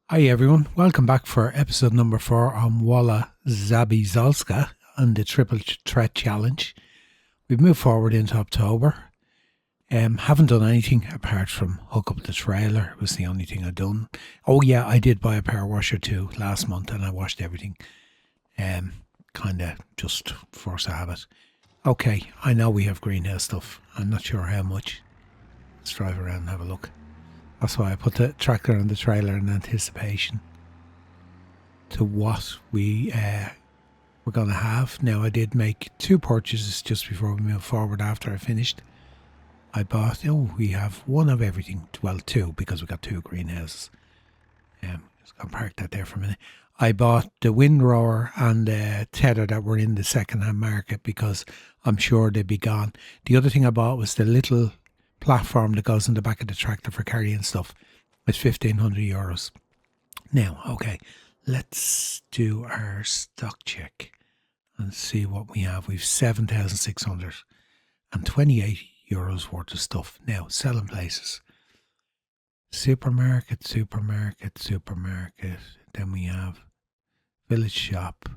Hi everyone, welcome back for episode number 4 on Wola Zabierzowska and the Triple Threat Challenge. We've moved forward into October. Haven't done anything apart from hook up the trailer. It was the only thing I'd done. Oh yeah, I did buy a power washer too last month and I washed everything. Kind of just force a habit. Okay, I know we have greenhouse stuff. I'm not sure how much. Let's drive around and have a look. That's why I put the tractor on the trailer in anticipation to what we were going to have. Now, I did make 2 purchases just before we moved forward after I finished. I bought, we have one of everything. Well, 2 because we got 2 greenhouses. Just going to park that there for a minute. I bought the Windrower and the tether that were in the second-hand market because I'm sure they'd be gone. The other thing I bought was the little platform that goes in the back of the tractor for carrying stuff. It's €1,500. Now, okay, let's do our stock check and see what we have. We've €7,628 worth of stuff. Now, selling places. Supermarket. Then we have village shop,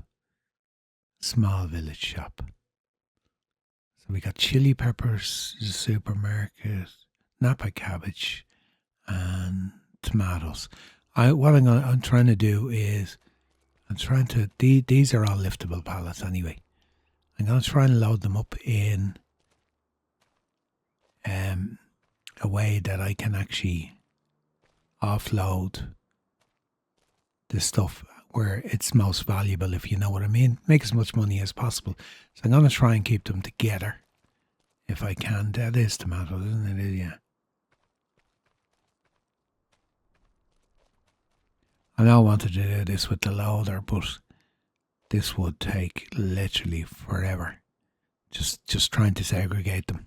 small village shop. So we got chili peppers, supermarket, Napa cabbage, and tomatoes. I'm trying to do is, these are all liftable pallets anyway. I'm going to try and load them up in a way that I can actually offload the stuff where it's most valuable, if you know what I mean. Make as much money as possible. So I'm going to try and keep them together if I can. That is tomatoes, isn't it? Yeah. I know I wanted to do this with the loader, but this would take literally forever. Just trying to segregate them.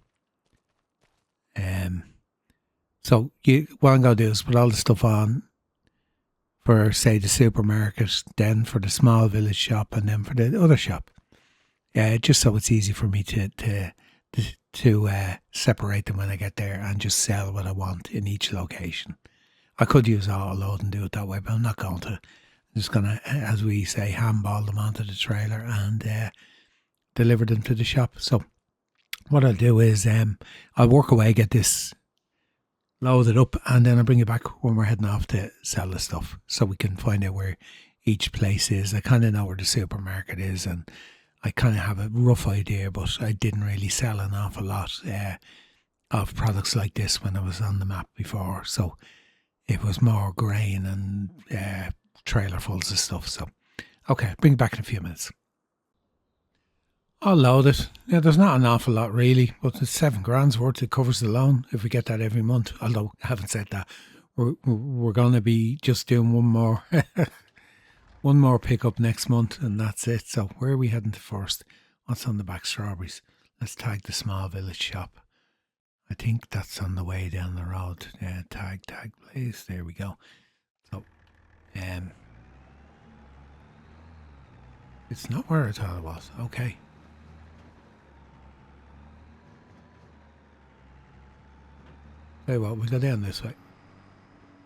So what I'm going to do is put all the stuff on for, say, the supermarket, then for the small village shop, and then for the other shop. Just so it's easy for me to separate them when I get there and just sell what I want in each location. I could use auto load and do it that way, but I'm not going to. I'm just going to, as we say, handball them onto the trailer and deliver them to the shop. So what I'll do is I'll work away, get this loaded up, and then I'll bring it back when we're heading off to sell the stuff so we can find out where each place is. I kind of know where the supermarket is and I kind of have a rough idea, but I didn't really sell an awful lot of products like this when I was on the map before. So it was more grain and trailerfuls of stuff. So, okay, bring it back in a few minutes. I'll load it. Yeah, there's not an awful lot really, but it's $7,000 worth. It covers the loan if we get that every month. Although I haven't said that, we're going to be just doing one more one more pickup next month, and that's it. So where are we heading to first? What's on the back? Strawberries. Let's tag the small village shop. I think that's on the way down the road. Yeah, tag, please. There we go. So, it's not where I thought it was. Okay. Tell you what, we'll go down this way.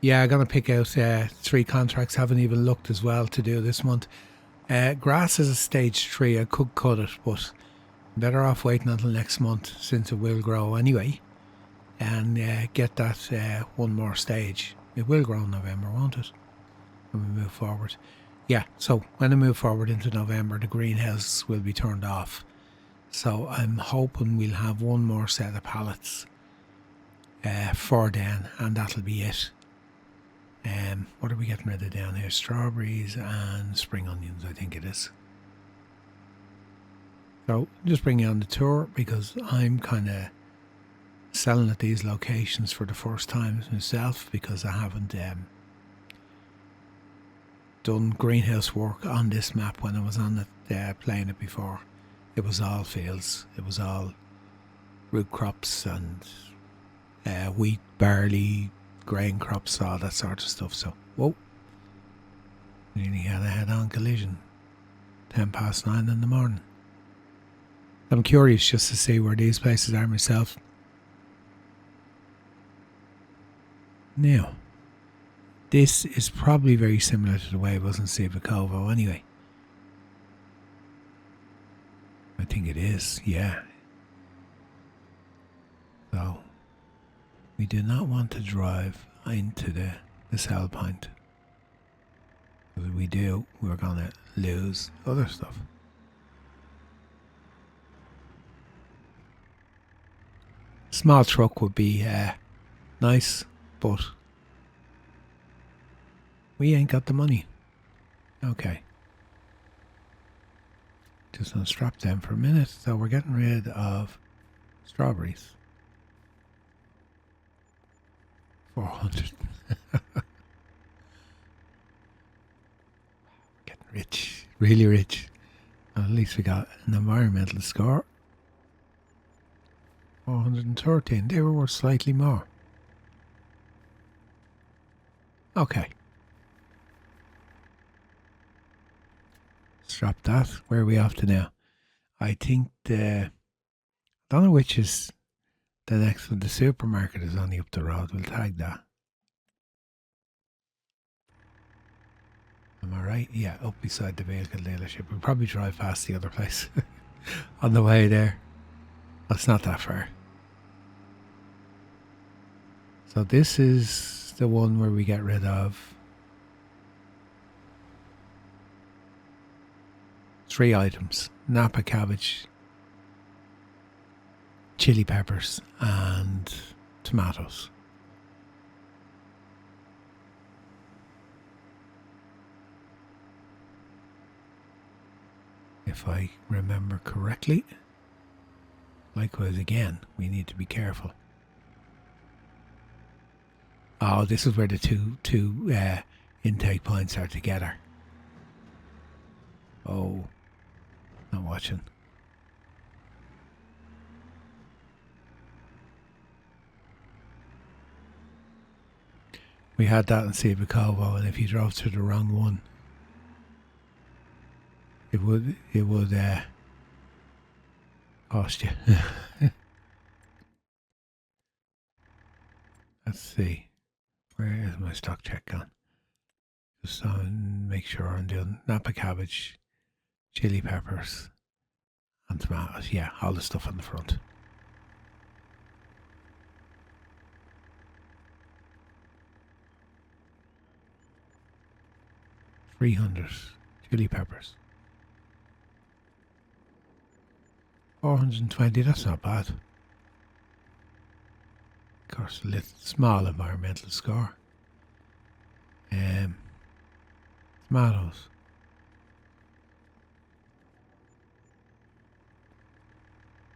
Yeah, I'm going to pick out 3 contracts. Haven't even looked as well to do this month. Grass is a stage 3. I could cut it, but I'm better off waiting until next month since it will grow anyway. And get that one more stage. It will grow in November, won't it? When we move forward. Yeah, so when I move forward into November, the greenhouse will be turned off. So I'm hoping we'll have one more set of pallets for then, and that'll be it. What are we getting rid of down here? Strawberries and spring onions, I think it is. So just bring you on the tour because I'm kind of selling at these locations for the first time myself because I haven't done greenhouse work on this map when I was on it playing it before. It was all fields. It was all root crops and wheat, barley, grain crops, all that sort of stuff. So, whoa, nearly had a head-on collision. 9:10 in the morning. I'm curious just to see where these places are myself. Now, This is probably very similar to the way it was in Sivikovo anyway. I think it is, yeah. So, we do not want to drive into the sell point. If we do, we're going to lose other stuff. Small truck would be nice, but we ain't got the money. Okay. Just unstrap them for a minute. So we're getting rid of strawberries. 400. Getting rich. Really rich. At least we got an environmental score. 413. They were worth slightly more. Okay. Strap that. Where are we off to now? I think I don't know which is the next one. The supermarket is only up the road. We'll tag that. Am I right? Yeah, up beside the vehicle dealership. We'll probably drive past the other place on the way there. That's not that far. So this is the one where we get rid of 3 items. Napa cabbage, chili peppers and tomatoes. If I remember correctly. Likewise again, we need to be careful. Oh, this is where the two intake points are together. Oh, not watching. We had that in Sivikovo, and if you drove to the wrong one, it would cost you. Let's see. Where is my stock check gone? Just make sure I'm doing Napa cabbage, chili peppers, and tomatoes. Yeah, all the stuff on the front. $300 chili peppers. 420. That's not bad. Of course, a little small environmental score. Tomatoes.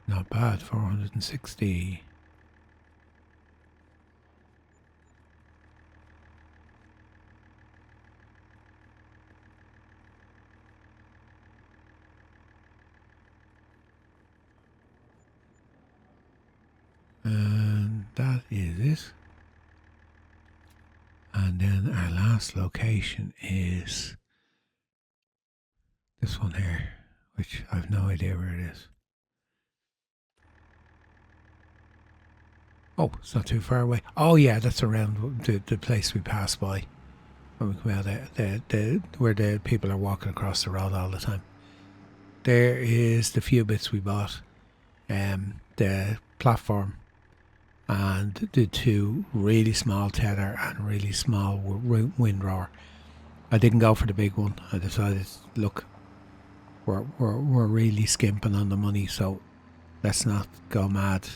Not bad. 460. And that is it. And then our last location is this one here, which I've no idea where it is. Oh, it's not too far away. Oh yeah, that's around the place we pass by when we come out there, where the people are walking across the road all the time. There is the few bits we bought, the platform and the 2 really small tether and really small windrower. I didn't go for the big one. I decided, look, we're really skimping on the money, so let's not go mad.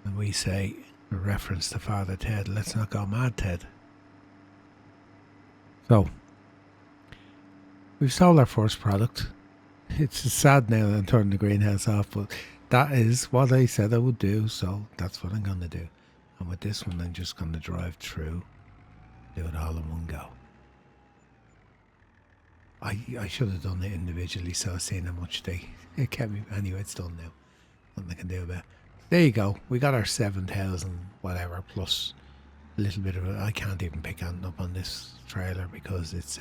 And we say, a reference to Father Ted, let's not go mad, Ted. So, we've sold our first product. It's sad now that I'm turning the greenhouse off, but that is what I said I would do, so that's what I'm going to do. And with this one, I'm just going to drive through, do it all in one go. I should have done it individually, so I've seen how much it kept me. Anyway, it's done now. Nothing I can do about it. There you go. We got our 7,000 whatever plus a little bit of it. I can't even pick anything up on this trailer because it's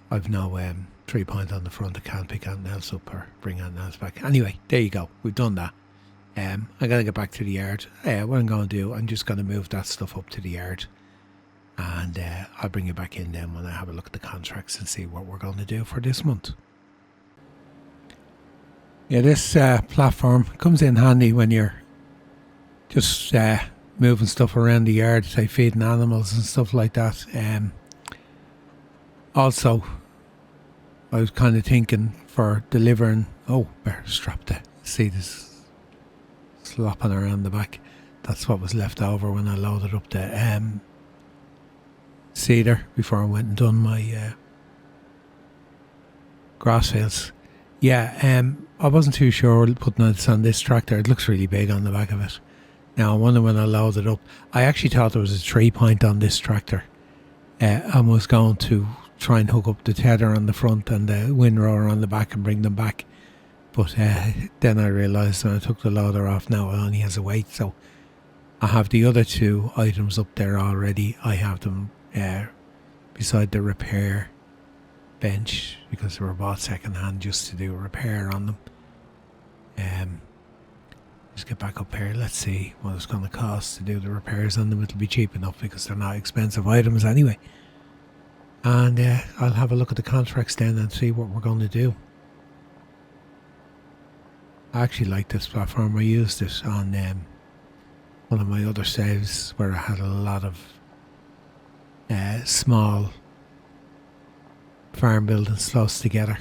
I've no 3 point on the front. I can't pick anything else up or bring anything else back. Anyway, there you go. We've done that. I gotta get back to the yard. What I'm gonna do, I'm just gonna move that stuff up to the yard, and I'll bring you back in then when I have a look at the contracts and see what we're going to do for this month. Yeah, this platform comes in handy when you're just moving stuff around the yard, say feeding animals and stuff like that. Also, I was kind of thinking for delivering. Oh, better strap the see this slopping around the back. That's what was left over when I loaded up the seeder before I went and done my grass fields. Yeah, I wasn't too sure putting this on this tractor. It looks really big on the back of it. Now I wonder when I load it up. I actually thought there was a 3-point on this tractor. I was going to try and hook up the tether on the front and the windrower on the back and bring them back. But then I realised when I took the loader off, now it only has a weight. So I have the other 2 items up there already. I have them beside the repair bench because they were bought second hand just to do a repair on them. Just get back up here. Let's see what it's going to cost to do the repairs on them. It'll be cheap enough because they're not expensive items anyway. And I'll have a look at the contracts then and see what we're going to do. I actually like this platform. I used it on one of my other saves where I had a lot of small farm buildings close together.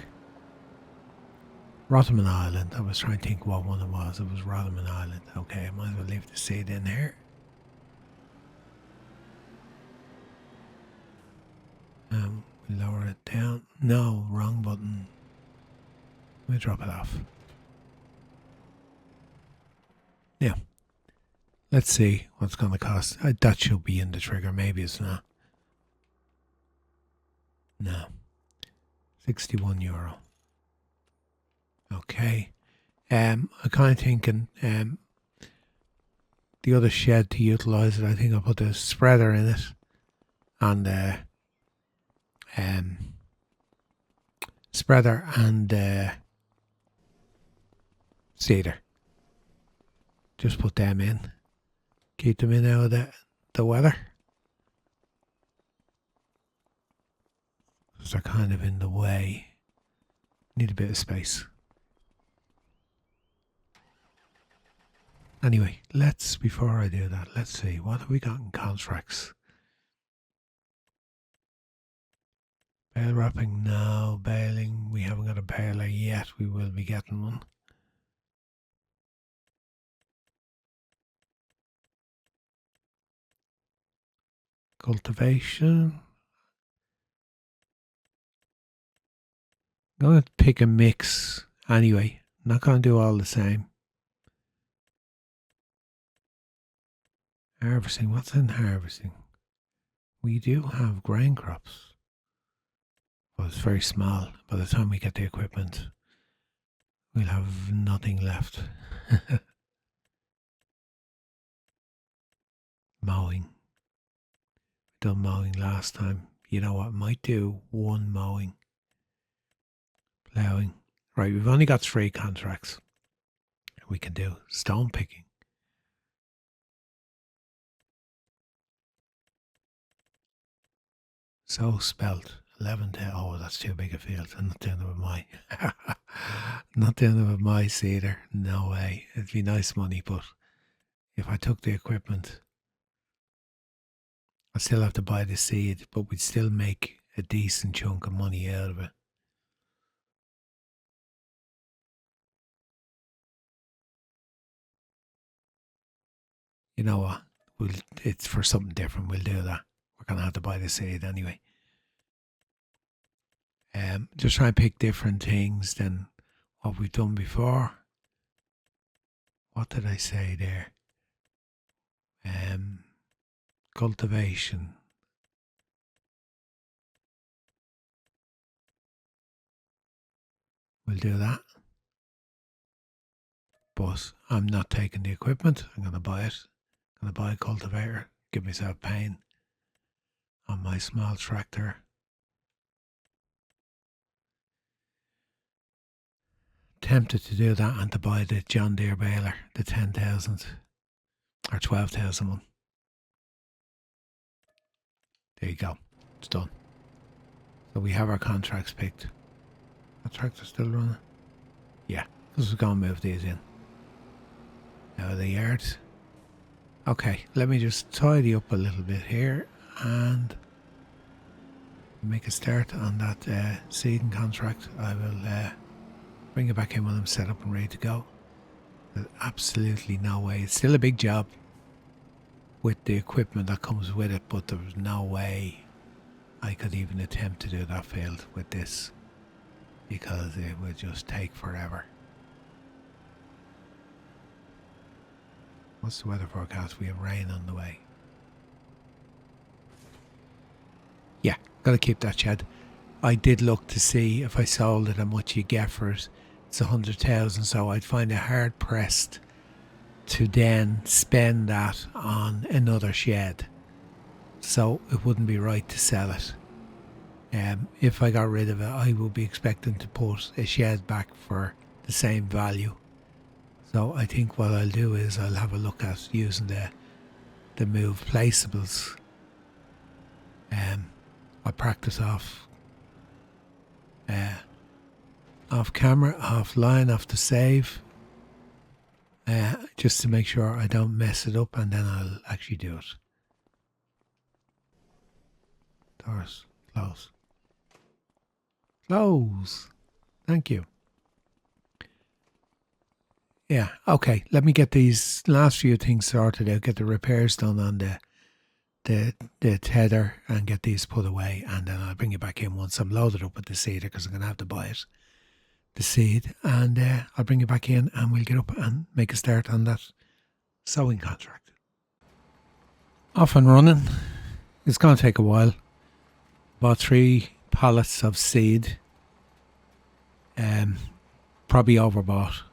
Rotherman Island. I was trying to think what one it was. It was Rotherman Island. Okay, I might as well leave the seed in here. We lower it down. No, wrong button. Let me drop it off. Yeah. Let's see what's going to cost. That should be in the trigger. Maybe it's not. No. €61. Okay. I'm kind of thinking the other shed to utilise it, I think I'll put a spreader in it and spreader and seeder. Just put them in. Keep them in out of the weather. Because they're kind of in the way. Need a bit of space. Anyway, before I do that, let's see, what have we got in contracts? Bale wrapping, no. Baling, we haven't got a baler yet. We will be getting one. Cultivation. I'm going to pick a mix anyway. Not going to do all the same. Harvesting, what's in harvesting? We do have grain crops. But it's very small. By the time we get the equipment, we'll have nothing left. Mowing. Done mowing last time. You know what? Might do one mowing. Ploughing. Right, we've only got 3 contracts. We can do stone picking. So spelt 11 to, oh, that's too big a field. I'm not doing it with my not doing it with my seeder. No way. It'd be nice money, but if I took the equipment, I still have to buy the seed, but we'd still make a decent chunk of money out of it. You know what? It's for something different. We'll do that. We're gonna have to buy the seed anyway. Just try and pick different things than what we've done before. What did I say there? Cultivation. We'll do that. But I'm not taking the equipment. I'm going to buy it. I'm going to buy a cultivator. Give myself pain on my small tractor. tempted to do that and to buy the John Deere baler, the 10,000 or 12,000 one. There you go. It's done. So we have our contracts picked. The tractor's still running? Yeah, because we're going to move these in. Now the yards. Okay, let me just tidy up a little bit here and make a start on that seeding contract. I will bring it back in when I'm set up and ready to go. There's absolutely no way. It's still a big job with the equipment that comes with it, but there's no way I could even attempt to do that field with this, because it would just take forever. What's the weather forecast? We have rain on the way. Yeah, gotta keep that shed. I did look to see if I sold it how much you get for it. It's 100,000, so I'd find it hard pressed to then spend that on another shed. So it wouldn't be right to sell it. If I got rid of it, I would be expecting to put a shed back for the same value. So I think what I'll do is I'll have a look at using the move placeables. I'll practice off camera, offline, off the save, just to make sure I don't mess it up, and then I'll actually do it. Doors, close. Close. Thank you. Yeah, okay, let me get these last few things sorted out, get the repairs done on the tether and get these put away, and then I'll bring it back in once I'm loaded up with the seeder, because I'm going to have to buy it, the seed, and I'll bring it back in and we'll get up and make a start on that sowing contract. Off and running. It's going to take a while. Bought 3 pallets of seed. Probably overbought.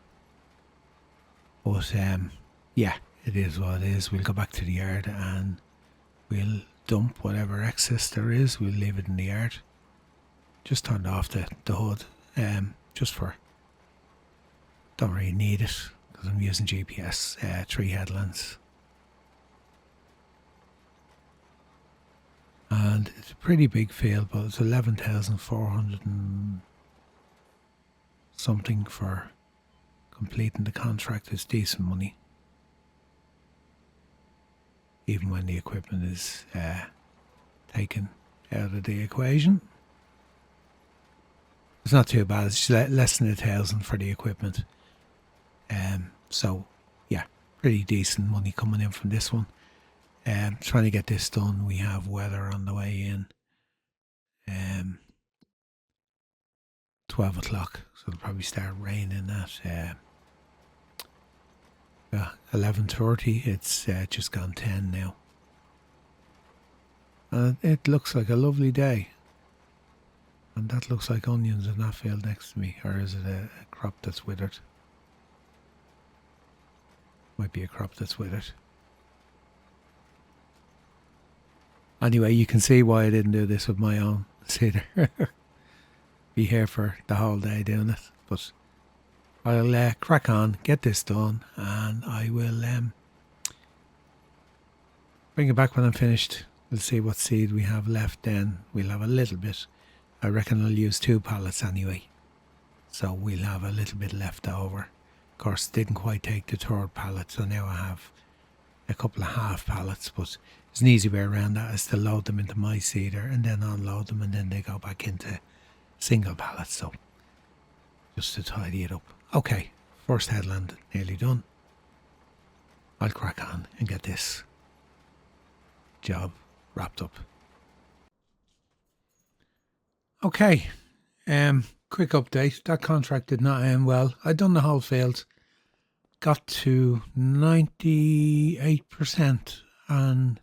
But yeah, it is what it is. We'll go back to the yard and we'll dump whatever excess there is. We'll leave it in the yard. Just turned off the hood. Just for, don't really need it because I'm using GPS 3 headlands. And it's a pretty big field, but it's 11,400 and something for completing the contract. Is decent money, even when the equipment is taken out of the equation. It's not too bad. It's less than 1,000 for the equipment. So yeah, pretty decent money coming in from this one. Trying to get this done. We have weather on the way in. 12 o'clock, so it'll probably start raining at 11:30. It's just gone 10 now. It looks like a lovely day. And that looks like onions in that field next to me. Or is it a crop that's withered? Might be a crop that's withered. Anyway, you can see why I didn't do this with my own seeder. Be here for the whole day doing it. But I'll crack on, get this done, and I will bring it back when I'm finished. We'll see what seed we have left then. We'll have a little bit. I reckon I'll use 2 pallets anyway. So we'll have a little bit left over. Of course, didn't quite take the 3rd pallet, so now I have a couple of half pallets, but there's an easy way around that is to load them into my seeder and then unload them, and then they go back into single pallets. So just to tidy it up. Okay, first headland nearly done. I'll crack on and get this job wrapped up. Okay, quick update. That contract did not end well. I'd done the whole field, got to 98%, and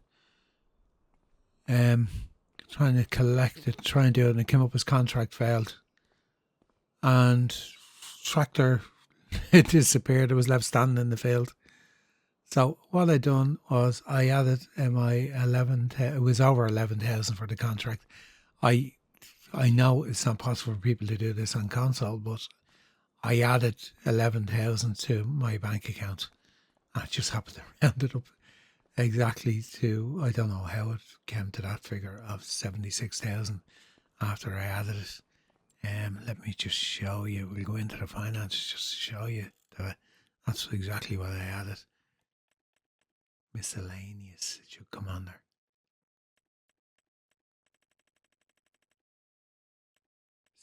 trying to collect it, try and do it, and it came up as contract failed. And tractor, it disappeared. It was left standing in the field. So what I done was I added my 11. It was over 11,000 for the contract. I know it's not possible for people to do this on console, but I added 11,000 to my bank account. I just happened to round it up exactly to, I don't know how it came to that figure of 76,000 after I added it. Let me just show you. We'll go into the finances just to show you that that's exactly what I added. Miscellaneous, it should come on there.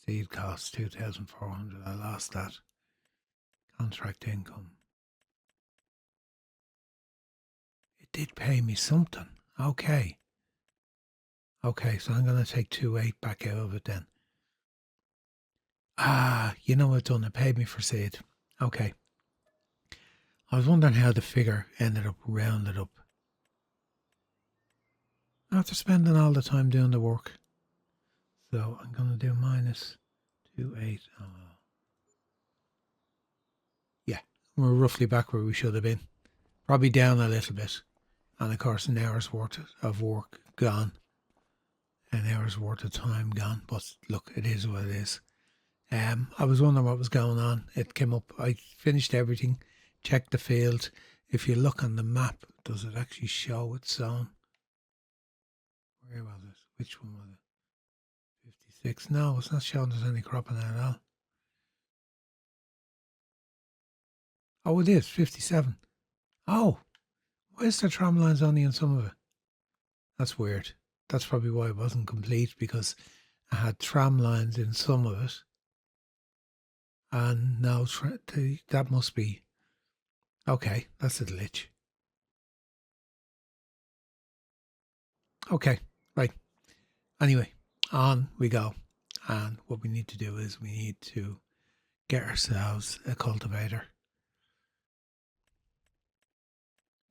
Seed costs 2,400. I lost that. Contract income. It did pay me something. Okay. Okay, so I'm going to take 2.8 back out of it then. Ah, you know what it's done? It paid me for seed. Okay. I was wondering how the figure ended up rounded up. After spending all the time doing the work. So I'm going to do minus 2.8. Oh. Yeah, we're roughly back where we should have been. Probably down a little bit. And of course an hour's worth of work gone. An hour's worth of time gone. But look, it is what it is. I was wondering what was going on. It came up. I finished everything. Checked the field. If you look on the map, does it actually show its zone? Where was it? Which one was it? 56. No, it's not showing there's any cropping at all. Oh, it is 57. Oh, why is there tram lines only in some of it? That's weird. That's probably why it wasn't complete, because I had tram lines in some of it. And now that must be... Okay, that's a glitch. Okay, right. Anyway, on we go. And what we need to do is we need to get ourselves a cultivator.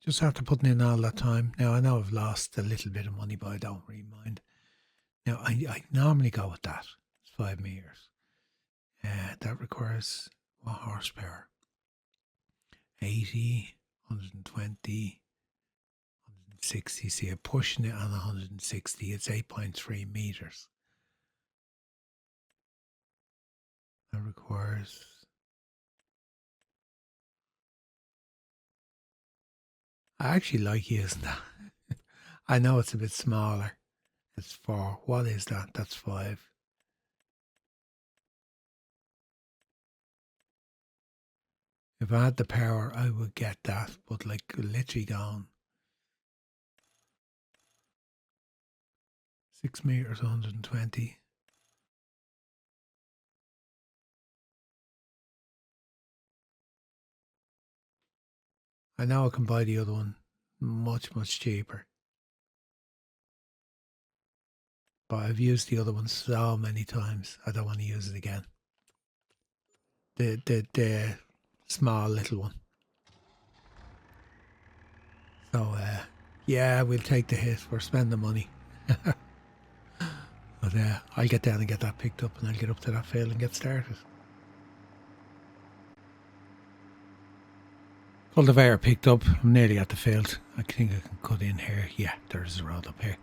Just after putting in all that time. Now, I know I've lost a little bit of money, but I don't really mind. Now, I normally go with that. It's 5 meters. That requires what horsepower? 80, 120, 160. See, I'm pushing it on 160. It's 8.3 meters. That requires... I actually like using that. I know it's a bit smaller. It's 4. What is that? That's 5. If I had the power, I would get that. But like literally gone. 6 meters, 120. I know I can buy the other one much, much cheaper. But I've used the other one so many times, I don't want to use it again. The small little one. So, yeah, we'll take the hit. We're spending money. But I'll get down and get that picked up, and I'll get up to that field and get started. Cultivator picked up. I'm nearly at the field. I think I can cut in here. Yeah, there's a road up here.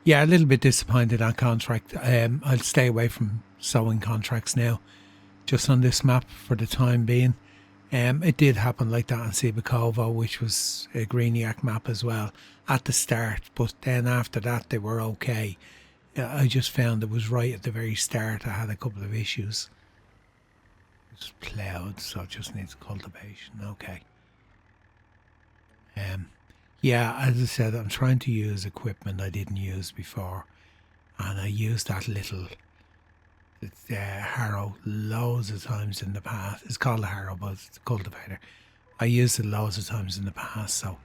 Yeah, a little bit disappointed on contract. I'll stay away from sowing contracts now, just on this map for the time being. It did happen like that on Cibacovo, which was a Greeniac map as well at the start, but then after that they were okay. I just found it was right at the very start I had a couple of issues. It's ploughed, so it just needs cultivation. Okay. Yeah, as I said, I'm trying to use equipment I didn't use before, and I used that little harrow loads of times in the past. It's called a harrow, but it's a cultivator. I used it loads of times in the past, so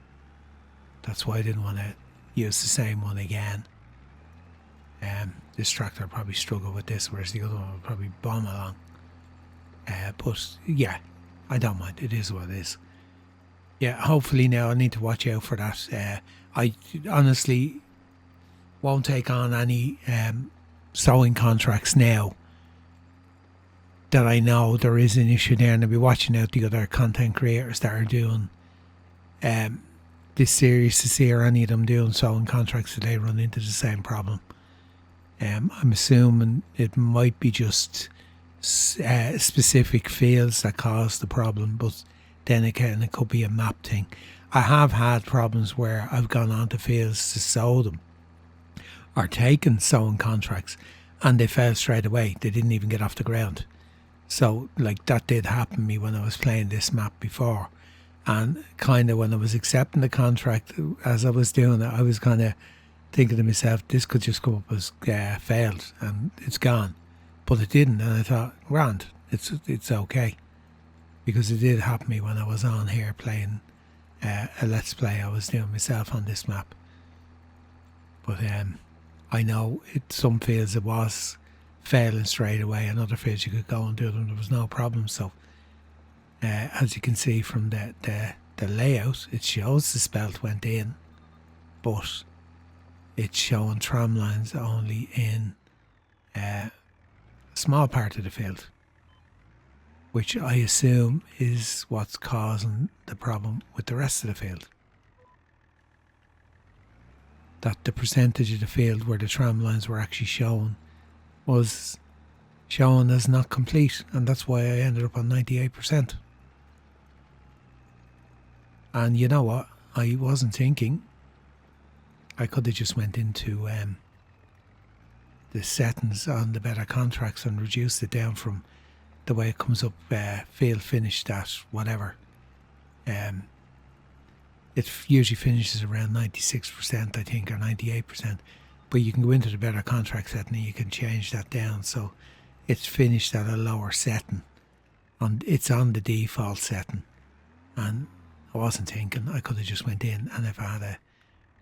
that's why I didn't want to use the same one again. This tractor will probably struggle with this, whereas the other one will probably bomb along. But yeah, I don't mind. It is what it is. Yeah, hopefully now I need to watch out for that. I honestly won't take on any sowing contracts now that I know there is an issue there, and I'll be watching out the other content creators that are doing this series to see are any of them doing sowing contracts, that they run into the same problem. I'm assuming it might be just specific fields that cause the problem, but then again, it could be a map thing. I have had problems where I've gone onto fields to sow them or taken sowing contracts and they fell straight away. They didn't even get off the ground. So, like, that did happen to me when I was playing this map before. And kind of when I was accepting the contract, as I was doing it, I was kind of thinking to myself, this could just come up as failed and it's gone. But it didn't, and I thought, grand, it's okay. Because it did happen to me when I was on here playing a Let's Play I was doing myself on this map. But I know some fields it was failing straight away, and other fields you could go and do them, there was no problem. So as you can see from the layout, it shows the spelt went in, but it's showing tram lines only in a small part of the field, which I assume is what's causing the problem with the rest of the field. That the percentage of the field where the tram lines were actually shown was shown as not complete, and that's why I ended up on 98%. And you know what? I wasn't thinking. I could have just went into the settings on the better contracts and reduced it down from the way it comes up, field finished at whatever. It usually finishes around 96%, I think, or 98%. But you can go into the better contract setting and you can change that down. So it's finished at a lower setting. It's on the default setting. And I wasn't thinking. I could have just went in, and if I had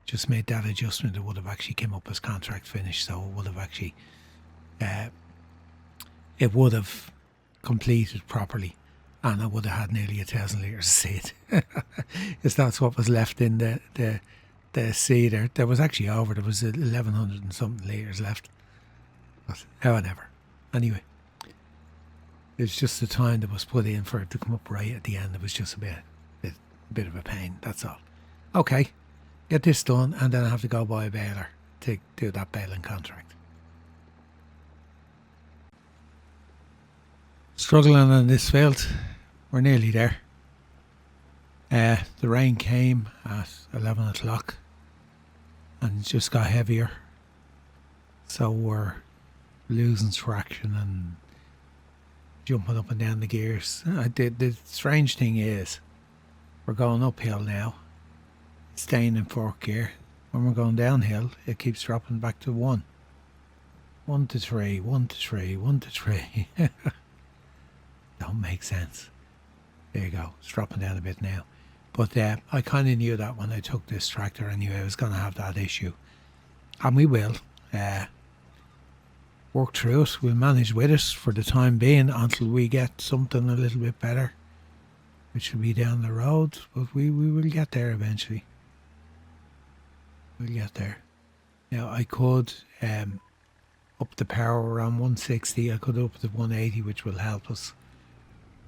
just made that adjustment, it would have actually came up as contract finished. So it would have actually, it would have completed properly, and I would have had nearly 1,000 litres of seed. Because that's what was left in the seeder. There was actually over. There was 1,100 and something litres left. But however, anyway, it's just the time that was put in for it to come up right at the end. It was just a bit of a pain. That's all. Okay, get this done, and then I have to go buy a baler to do that baling contract. Struggling on this field. We're nearly there. The rain came at 11 o'clock and it just got heavier. So we're losing traction and jumping up and down the gears. The strange thing is, we're going uphill now, staying in 4th gear. When we're going downhill, it keeps dropping back to 1. 1 to 3, 1 to 3, 1 to 3. Don't make sense. There you go. It's dropping down a bit now. But I kind of knew that when I took this tractor anyway, I was going to have that issue. And we will work through it. We'll manage with it for the time being until we get something a little bit better, which will be down the road. But we will get there eventually. We'll get there. Now, I could up the power around 160. I could up to 180, which will help us.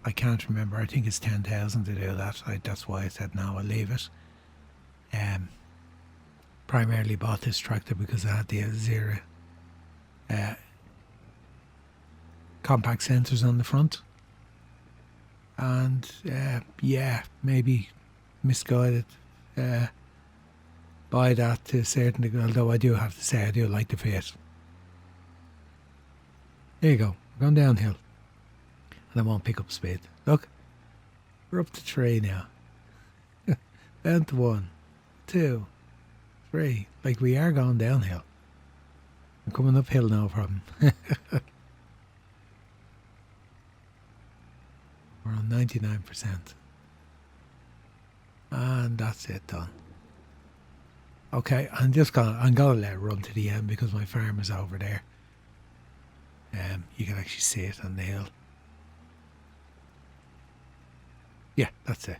I can't remember. I think it's 10,000 to do that. That's why I said no, I'll leave it. Primarily bought this tractor because I had the zero compact sensors on the front. And yeah, maybe misguided by that to a certain degree, although I do have to say I do like the Fiat. There you go. We're going downhill. And I won't pick up speed. Look, we're up to 3 now. Down to 1, 2, 3. Like, we are going downhill. I'm coming uphill, no problem. We're on 99%. And that's it done. Okay, I'm gonna let it run to the end because my farm is over there. You can actually see it on the hill. Yeah, that's it.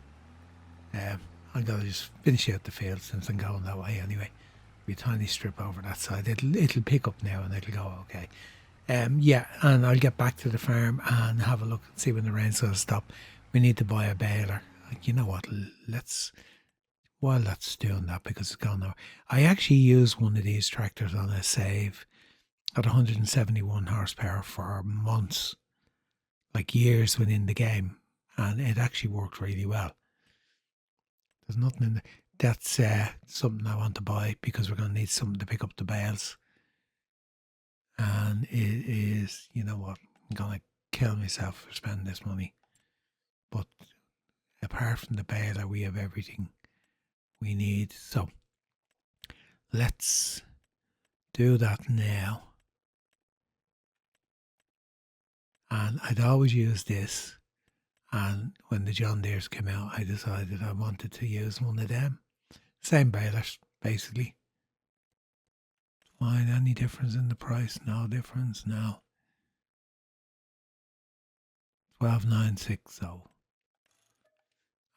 I'm going to just finish out the field since I'm going that way anyway. Be a tiny strip over that side. It'll pick up now and it'll go okay. Yeah, and I'll get back to the farm and have a look and see when the rain's going to stop. We need to buy a baler. You know what? While that's doing that, because it's gone over. I actually used one of these tractors on a save at 171 horsepower for months. like years within the game, and it actually worked really well. There's nothing in that's something I want to buy because we're going to need something to pick up the bales. And it is, you know what, I'm going to kill myself for spending this money. But apart from the baler, we have everything we need. So let's do that now. And I'd always use this. And when the John Deeres came out, I decided I wanted to use one of them. Same balers, basically. Find any difference in the price? No difference, no. 12,960.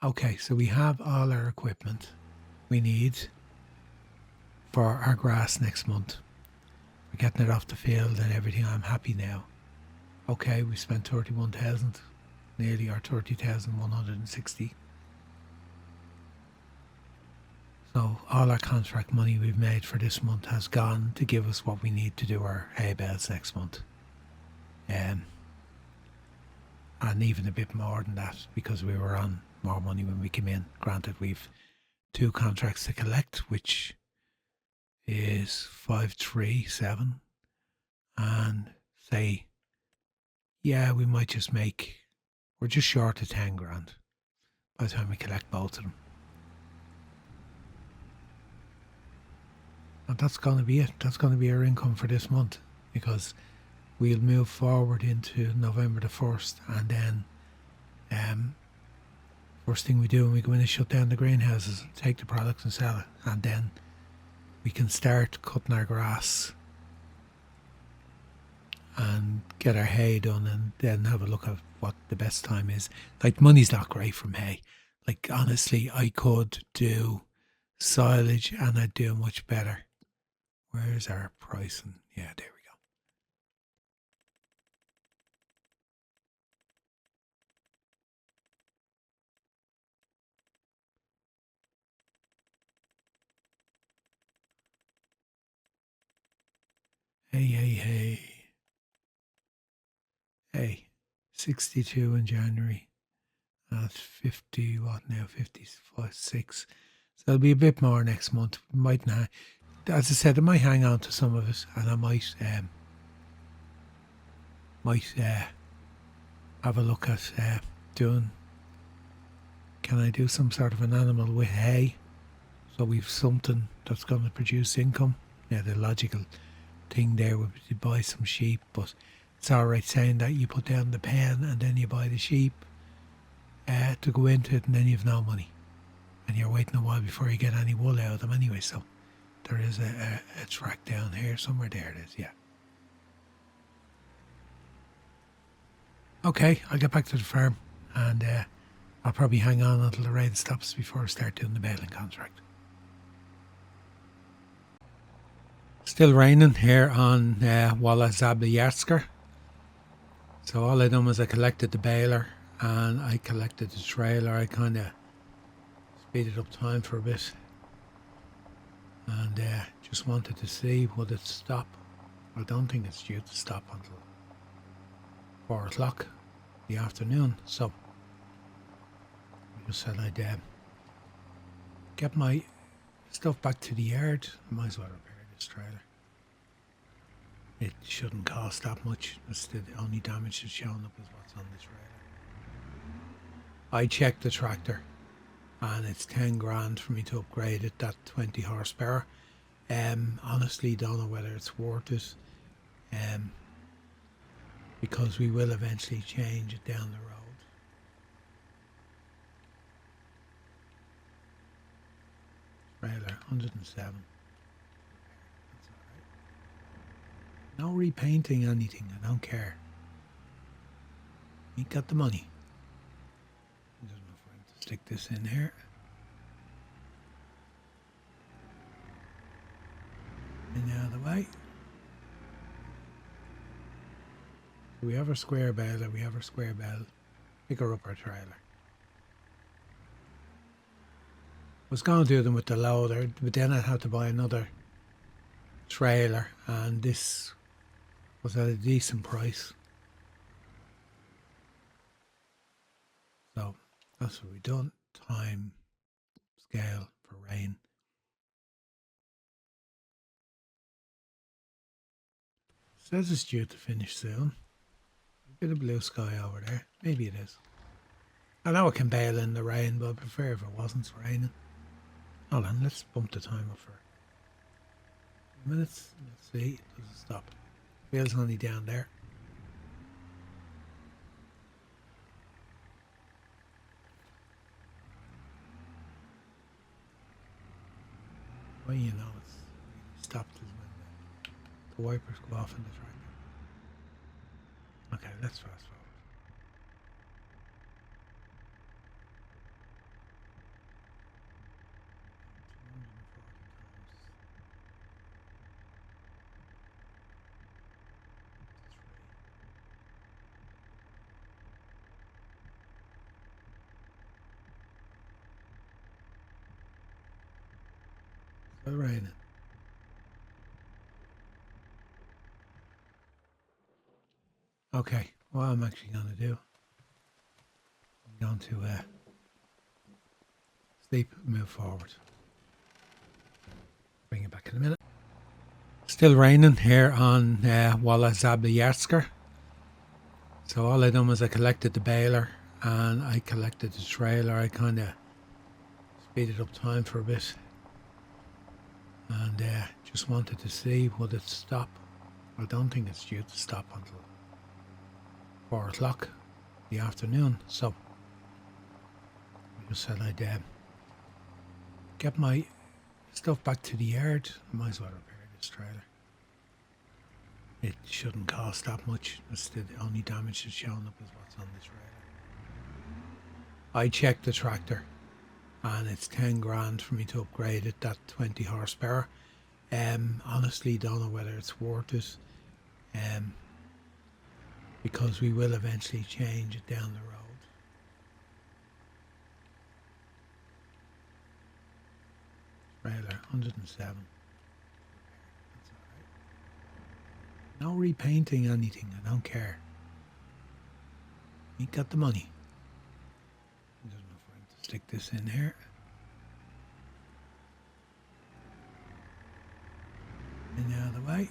Okay, so we have all our equipment we need for our grass next month. We're getting it off the field and everything. I'm happy now. Okay, we spent 31,000, nearly our 30,160. So all our contract money we've made for this month has gone to give us what we need to do our hay bales next month. And even a bit more than that because we were on more money when we came in. Granted, we've 2 contracts to collect, which is 537, and say, yeah, we might just we're just short of 10 grand by the time we collect both of them. And that's going to be it. That's going to be our income for this month, because we'll move forward into November the 1st, and then first thing we do when we go in is shut down the greenhouses, take the products and sell it, and then we can start cutting our grass and get our hay done, and then have a look at what the best time is. Like, money's not great from hay. Like, honestly, I could do silage and I'd do much better. Where's our pricing? Yeah, there we go. Hey. Hey, 62 in January. That's 50, what now? 55, 6. So it'll be a bit more next month. Might not. As I said, I might hang on to some of it, and I might have a look at doing. Can I do some sort of an animal with hay? So we've something that's going to produce income. Yeah, the logical thing there would be to buy some sheep, but it's alright saying that you put down the pen and then you buy the sheep to go into it, and then you've no money. And you're waiting a while before you get any wool out of them anyway. So there is a track down here somewhere. There it is, yeah. Okay, I'll get back to the farm, and I'll probably hang on until the rain stops before I start doing the baling contract. Still raining here on Wola Zabierzowska. So all I done was I collected the baler and I collected the trailer. I kind of speeded up time for a bit, and just wanted to see would it stop. I don't think it's due to stop until 4 o'clock in the afternoon, so I just said I'd get my stuff back to the yard. Might as well repair this trailer. It shouldn't cost that much. That's the only damage that's showing up is what's on the trailer. I checked the tractor and it's 10 grand for me to upgrade it, that 20 horsepower. Honestly don't know whether it's worth it, because we will eventually change it down the road. Trailer 107. That's alright. No repainting anything, I don't care. You got the money. There's enough room to stick this in here. And out of the way. We have our square baler, we have our square bell. Pick her up our trailer. Was going to do them with the loader, but then I'd have to buy another trailer, and this was at a decent price. That's what we've done. Time, scale for rain. Says it's due to finish soon. A bit of blue sky over there. Maybe it is. I know it can bail in the rain, but I prefer if it wasn't raining. Hold on, let's bump the timer for minutes. Let's see. Does it stop? Wheel's only down there. Well, you know it's stopped is when the wipers go off in the tractor. Okay, let's fast forward. Still raining. Okay, what I'm actually going to do, I'm going to sleep, move forward. Bring it back in a minute. Still raining here on Wola Zabierzowska. So all I done was I collected the baler and I collected the trailer. I kind of speeded up time for a bit and just wanted to see would it stop. I don't think it's due to stop until 4 o'clock in the afternoon, so I just said I'd get my stuff back to the yard. I might as well repair this trailer. It shouldn't cost that much. That's the only damage that's showing up is what's on the trailer. I checked the tractor and it's 10 grand for me to upgrade it, that 20 horsepower. Honestly don't know whether it's worth it, because we will eventually change it down the road. Trailer 107. That's alright. No repainting anything, I don't care. Ain't got the money. There's enough room to stick this in here. And out of the way.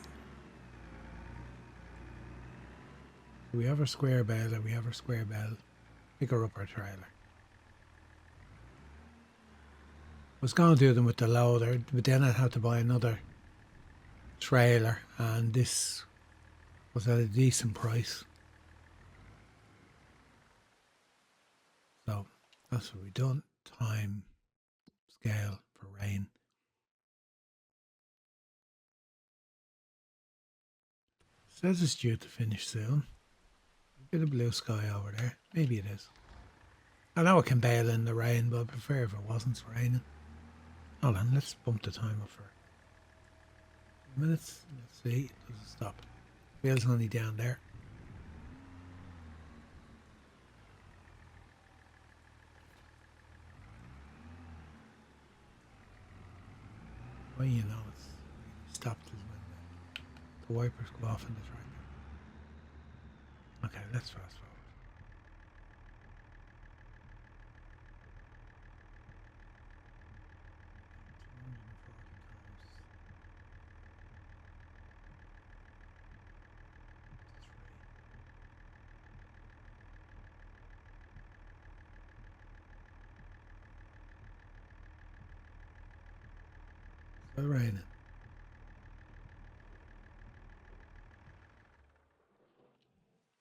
We have a square baler, we have a square bell. Pick her up our trailer. I was going to do them with the loader, but then I'd have to buy another trailer, and this was at a decent price. So that's what we've done. Time, scale for rain. Says it's due to finish soon. A bit of blue sky over there. Maybe it is. I know it can bail in the rain, but I prefer if it wasn't raining. Hold on, let's bump the timer for minutes. Let's see. Does it stop? Wheel's only down there. Well, you know it's stopped is when the wipers go off in the tractor. Okay, let's fast forward. Still raining.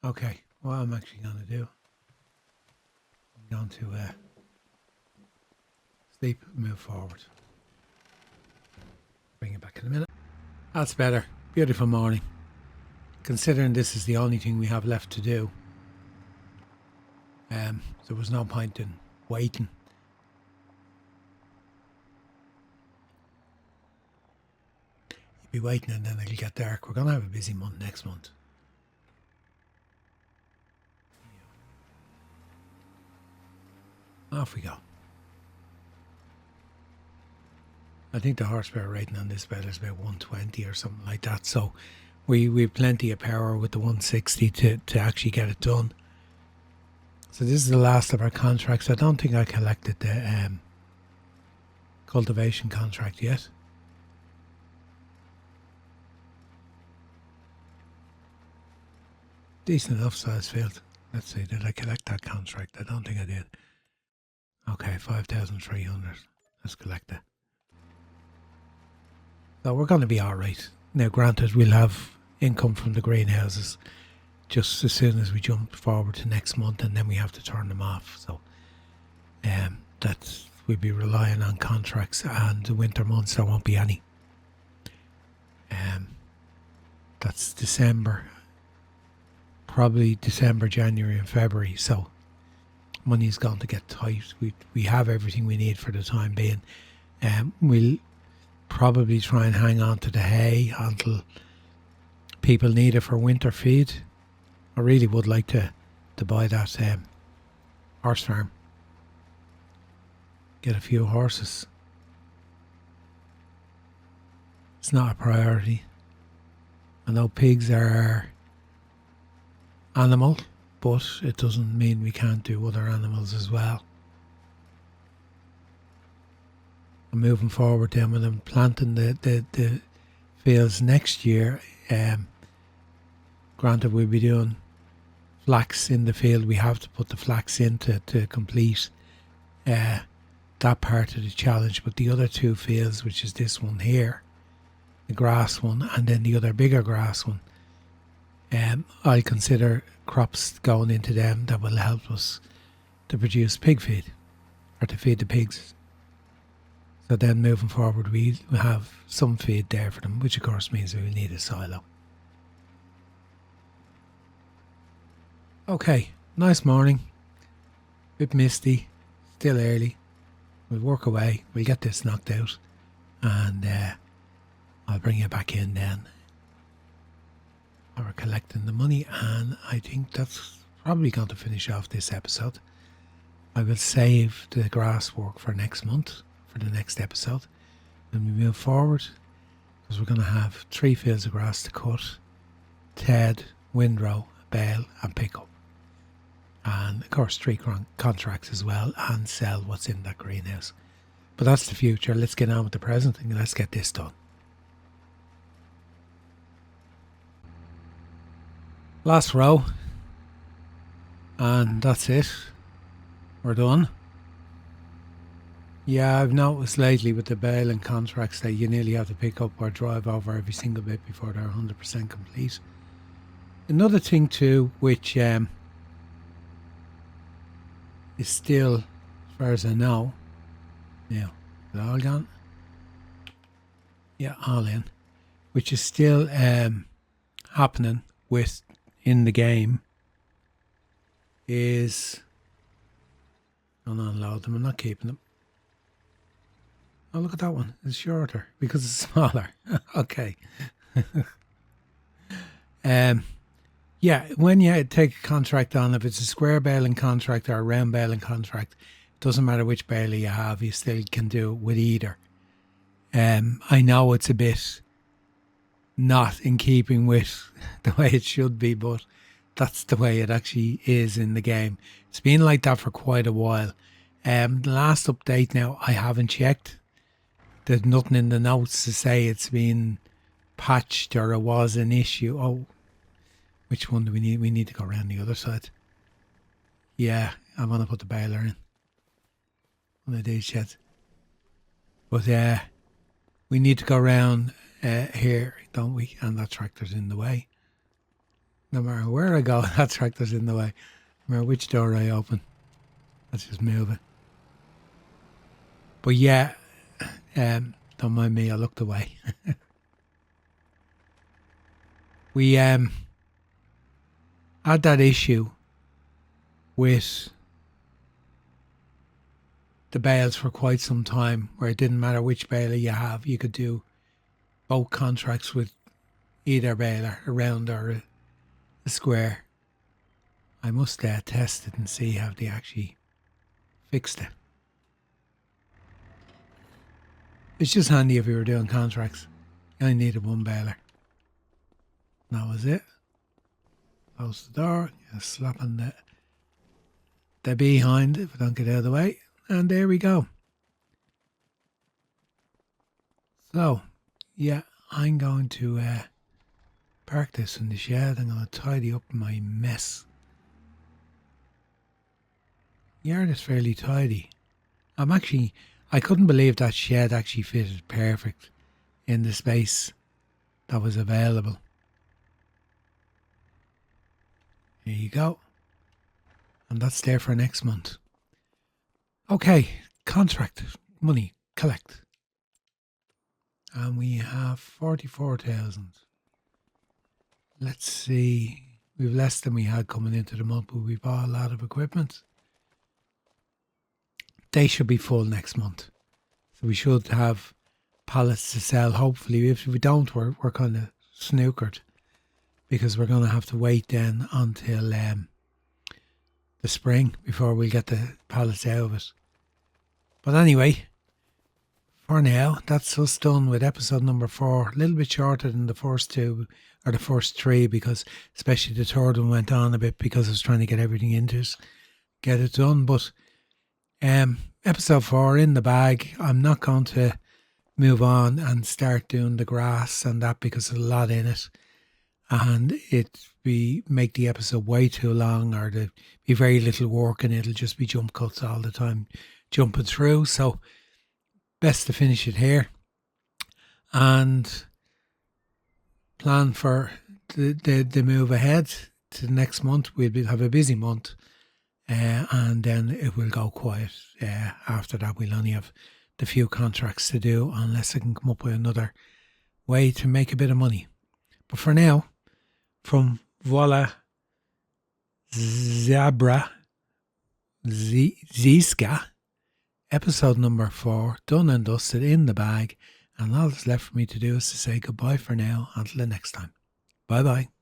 Okay, what I'm actually going to do, I'm going to sleep, move forward. Bring it back in a minute. That's better. Beautiful morning. Considering this is the only thing we have left to do, there was no point in waiting. You'd be waiting and then it'll get dark. We're going to have a busy month next month. Off we go. I think the horsepower rating on this bed is about 120 or something like that. So we've plenty of power with the 160 to actually get it done. So this is the last of our contracts. I don't think I collected the cultivation contract yet. Decent enough size field. Let's see, did I collect that contract? I don't think I did. Okay, 5,300. Let's collect it. So we're going to be alright. Now granted, we'll have income from the greenhouses just as soon as we jump forward to next month, and then we have to turn them off. So that's, we'll be relying on contracts, and the winter months there won't be any. That's December. Probably December, January and February, so money's going to get tight. We have everything we need for the time being. We'll probably try and hang on to the hay until people need it for winter feed. I really would like to buy that horse farm. Get a few horses. It's not a priority. I know pigs are animal, but it doesn't mean we can't do other animals as well. I'm moving forward then when I'm planting the fields next year. Granted, we'll be doing flax in the field. We have to put the flax in to complete that part of the challenge. But the other two fields, which is this one here, the grass one, and then the other bigger grass one, I consider crops going into them that will help us to produce pig feed, or to feed the pigs. So then moving forward, we have some feed there for them, which of course means we will need a silo. Okay, nice morning. Bit misty, still early. We'll work away, we'll get this knocked out, and I'll bring you back in then. We're collecting the money, and I think that's probably going to finish off this episode. I will save the grass work for next month, for the next episode, when we move forward, because we're going to have 3 fields of grass to cut: Ted, Windrow, Bale and pick up, and of course 3 contracts as well, and sell what's in that greenhouse. But that's the future. Let's get on with the present and let's get this done. Last row, and that's it. We're done. Yeah, I've noticed lately with the Baling contracts that you nearly have to pick up or drive over every single bit before they're 100% complete. Another thing too, which is still, as far as I know, now, is it all gone? Yeah, all in. Which is still happening with in the game is, don't unload them, I'm not keeping them. Oh, look at that one, it's shorter because it's smaller. Okay. Yeah, when you take a contract on, if it's a square baling contract or a round baling contract, it doesn't matter which baler you have, you still can do it with either. I know it's a bit not in keeping with the way it should be, but that's the way it actually is in the game. It's been like that for quite a while. The last update now, I haven't checked. There's nothing in the notes to say it's been patched or it was an issue. Oh, which one do we need? We need to go around the other side. Yeah, I want to put the baler in one of these sheds. But we need to go around here, don't we? And that tractor's in the way. No matter where I go, that tractor's in the way. No matter which door I open, let's just move it. But yeah, don't mind me, I looked away. We had that issue with the bales for quite some time, where it didn't matter which baler you have, you could do both contracts with either baler, a round or a square. I must test it and see how they actually fixed it. It's just handy if you were doing contracts. You only needed one baler. That was it. Close the door, you're slapping the behind if I don't get out of the way. And there we go. So, yeah, I'm going to park this in the shed. I'm going to tidy up my mess. Yard is fairly tidy. I couldn't believe that shed actually fitted perfect in the space that was available. There you go. And that's there for next month. Okay, contract, money, collect. And we have 44,000. Let's see. We've less than we had coming into the month, but we bought a lot of equipment. They should be full next month. So we should have pallets to sell. Hopefully, if we don't, we're kind of snookered. Because we're going to have to wait then until the spring before we get the pallets out of it. But anyway, for now, that's us done with episode number 4. A little bit shorter than the first 2 or the first 3, because especially the third one went on a bit because I was trying to get everything into it, get it done. But episode 4 in the bag. I'm not going to move on and start doing the grass and that because there's a lot in it. And make the episode way too long, or there be very little work, and it'll just be jump cuts all the time, jumping through. So best to finish it here and plan for the move ahead to the next month. We'll have a busy month, and then it will go quiet. After that, we'll only have the few contracts to do, unless I can come up with another way to make a bit of money. But for now, from Wola Zabierzowska, episode number 4, done and dusted, in the bag, and all that's left for me to do is to say goodbye for now until the next time. Bye bye.